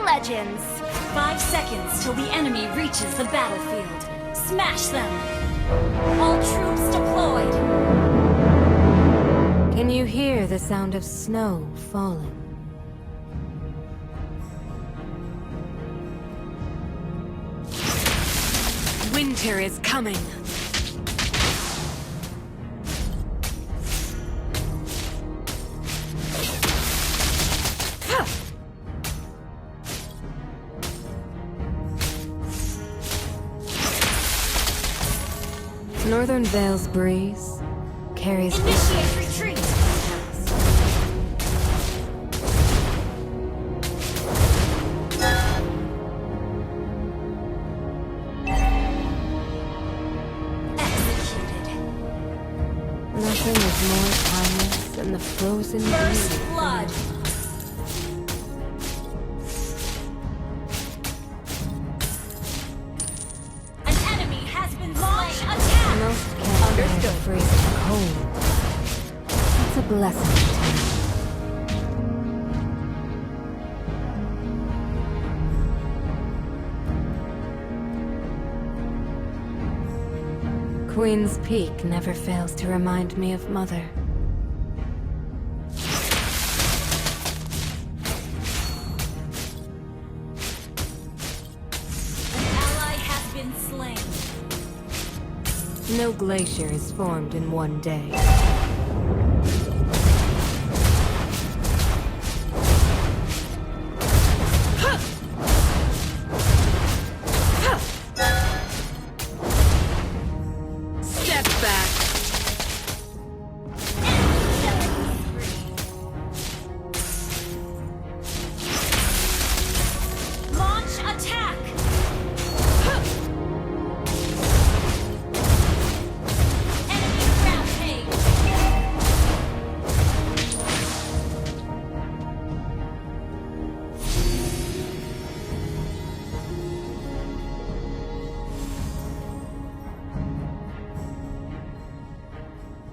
Legends. 5 seconds till the enemy reaches the battlefield. Smash them! All troops deployed! Can you hear the sound of snow falling? Winter is coming! Northern Vale's breeze carries... Initiate retreat! Executed. Nothing is more timeless than the frozen First beauty. blood! An enemy has been slain! Attack! Most can't bear the freezing cold. It's a blessing to tell. Queen's Peak never fails to remind me of Mother. An ally has been slain. No glacier is formed in one day. Step back! Launch attack! Enemy rampage!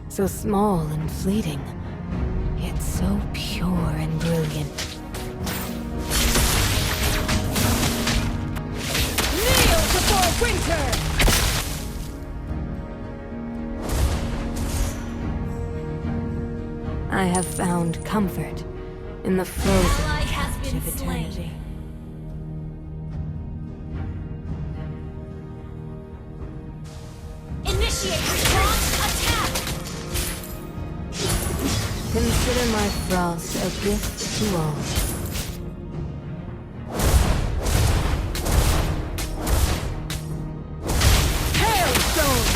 So small and fleeting, yet so pure and brilliant. Kneel before winter! I have found comfort in the frozen Ally has touch been of eternity. slain. Initiate launch attack! Consider my frost a gift to all. Hailstone!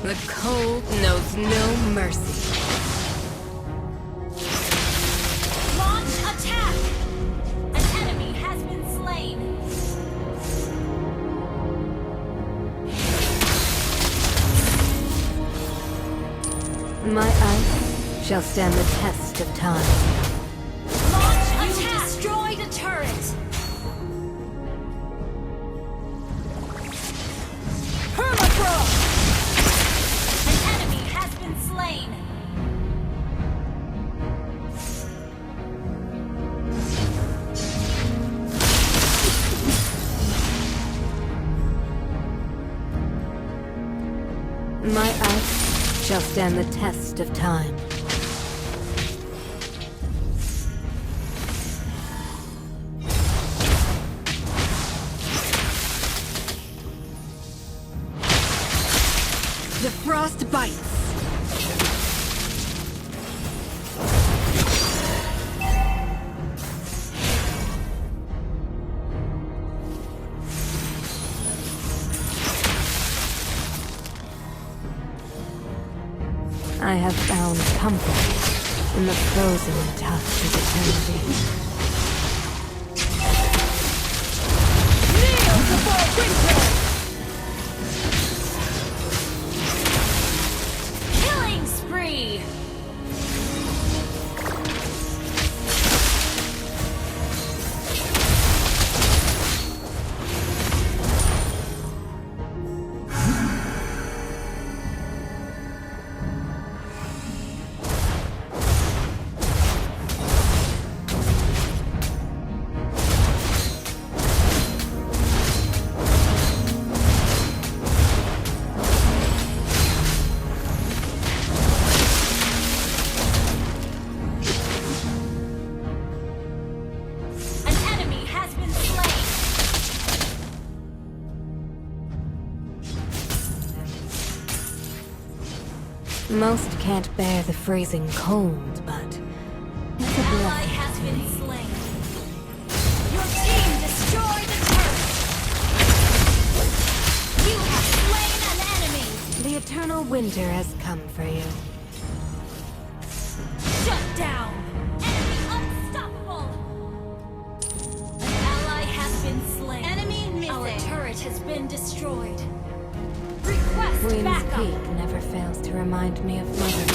The cold knows no mercy. Launch attack! An enemy has been slain. My ice shall stand the test of time. Launch attack! You destroyed a turret! Permafrost! An enemy has been slain. My ice shall stand the test of time. The frost bites. I have found comfort in the frozen touch of eternity. Kneel before winter! Killing spree! Most can't bear the freezing cold, but it's a Ally blessing has to been me. slain. Your team destroyed the turret. You have slain an enemy. The eternal winter has come for you. Shut down. Enemy unstoppable. An ally has been slain. Enemy missing. Our turret has been destroyed. Request Queen's backup. Peak never fails to remind me of Mother.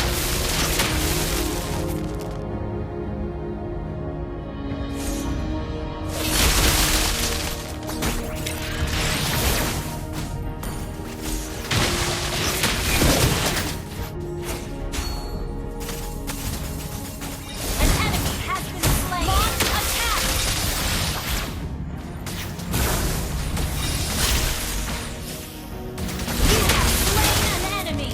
An enemy has been slain. Launch attack. You have slain an enemy.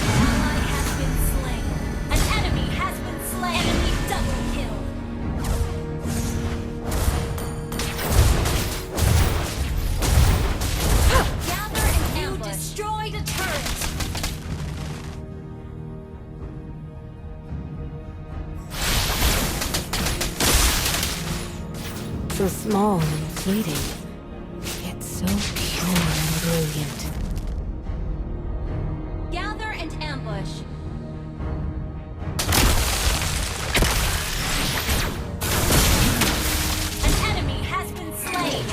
Ally has been slain. An enemy has been slain. Enemy double kill. Gather and you destroyed a turret. So small and fleeting, yet so pure and brilliant. Gather and ambush. An enemy has been slain.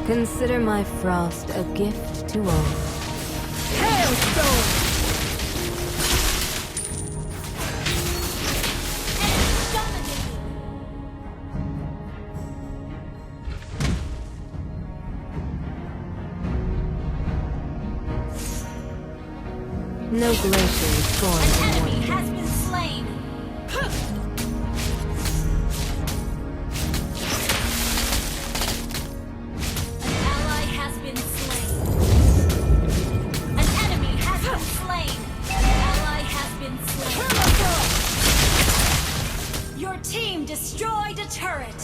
Consider my frost a gift to all. Hailstone! Enemy dominated. No glacier is formed An in enemy one has day. been slain. An ally has been slain. An enemy has been slain. An ally has been slain. Your team destroyed a turret.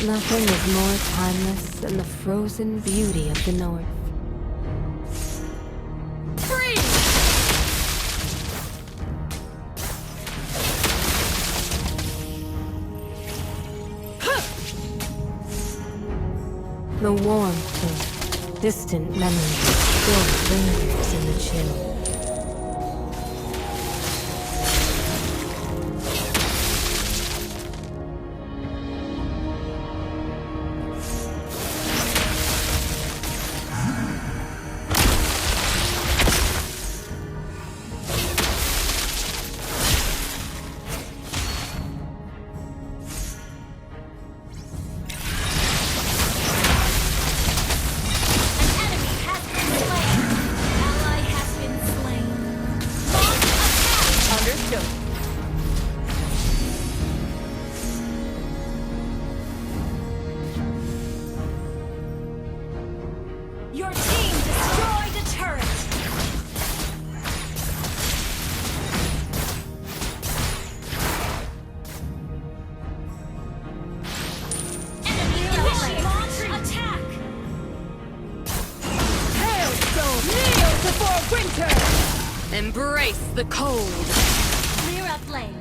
Nothing is more timeless than the frozen beauty of the north. The warmth of distant memories still lingers in the chill. An enemy has been slain. Ally has been slain. Launch attack. Understood. Your team destroyed a turret. Enemy initiate launch attack. Hailstone, kneel before winter! Embrace the cold. Clear up lane.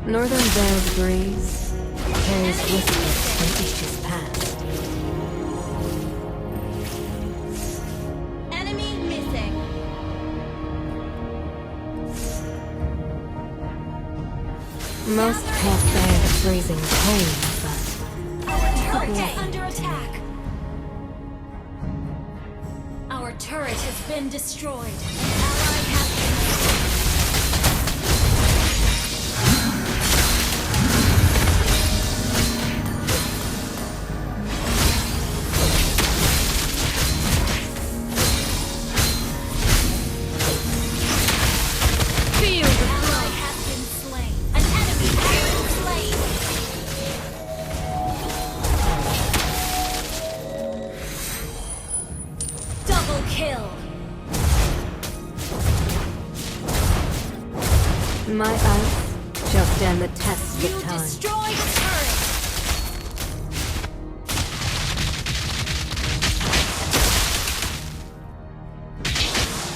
Northern Veil's breeze carries whispers from ages past. Enemy missing. Most can't bear the freezing cold, but Our turret blessing is under to me. attack. Our turret has been destroyed. An ally has been My ice shall stand the test You of time. destroyed a turret!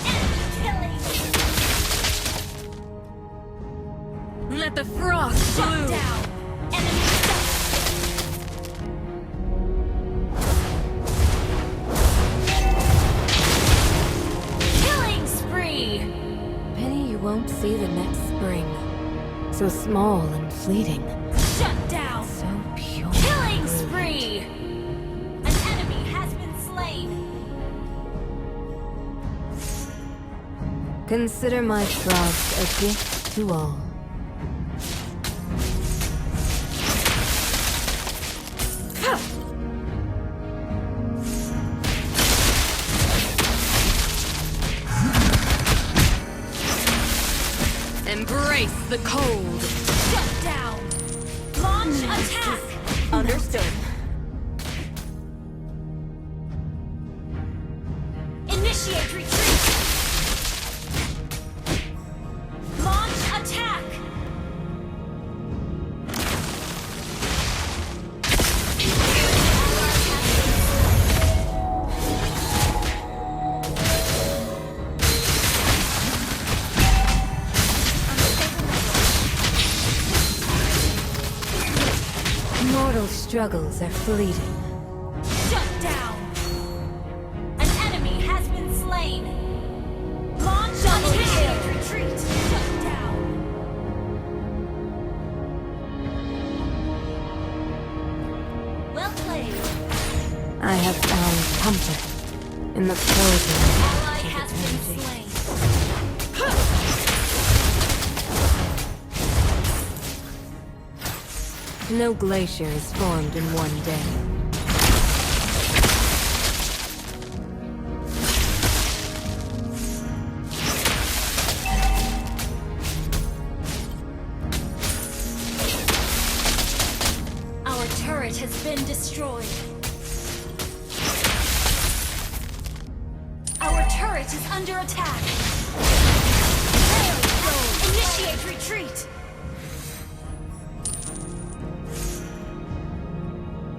Enemy killing! Let the frost Shut bloom! down! Enemy double! Killing spree! Pity you won't see the next spring. So small and fleeting. Shut down! So pure. Killing and spree! An enemy has been slain! brilliant. Consider my frost a gift to all. Embrace the cold. Shut down! Launch attack! Understood. Initiate retreat! Launch attack! Mortal struggles are fleeting. Shut down! An enemy has been slain! Launch attack! Retreat! Shut down! Well played! I have found comfort in the frozen Ally of has been eternity. slain! No glacier is formed in one day. Our turret has been destroyed. Our turret is under attack. Initiate retreat.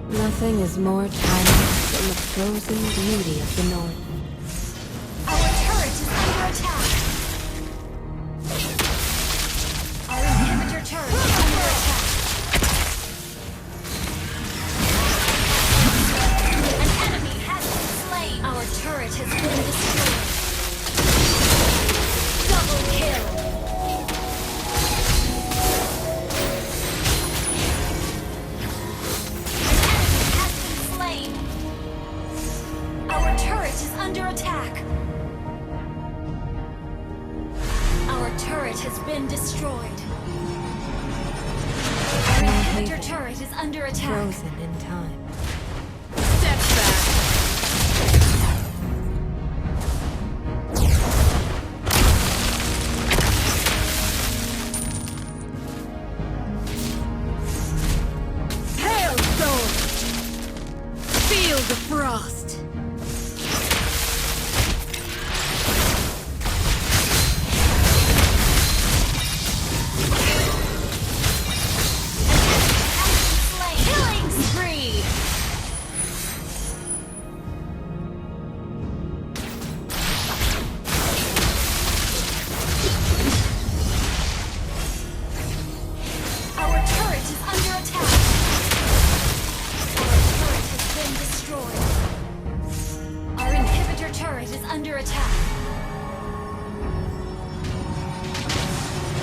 Nothing is more timeless than the frozen beauty of the north. Our turret is under attack. Our inhibitor turret is under attack. An enemy has been slain. Our turret has been destroyed. Double kill. Our turret is under attack. Our turret has been destroyed. Our inhibitor turret is under attack. Frozen in time. Step back! Hailstone! Feel the frost! Killing spree! Our turret is under attack. Our turret has been destroyed. Our inhibitor turret is under attack.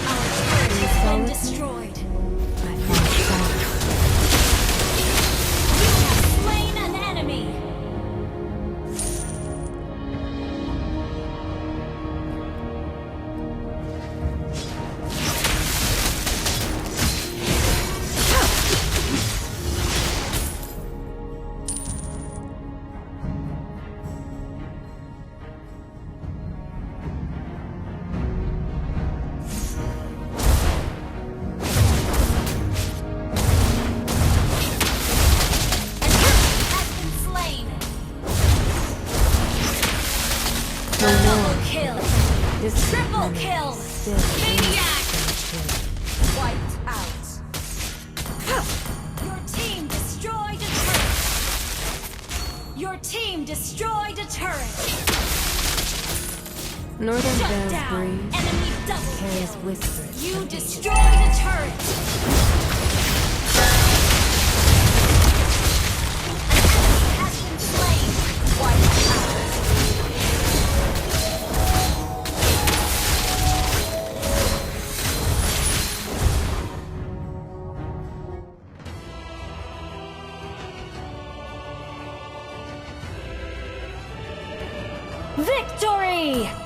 Our turret has been destroyed. I found silence. You have slain an enemy! No Double more. kill! This Triple memory kill! still Maniac! lives in the Your team destroyed a turret. Northern Shut Bear's down. breeze Enemy double carries kill. whispers. You of destroyed a turret. An enemy has been slain. Wipe out. Victory!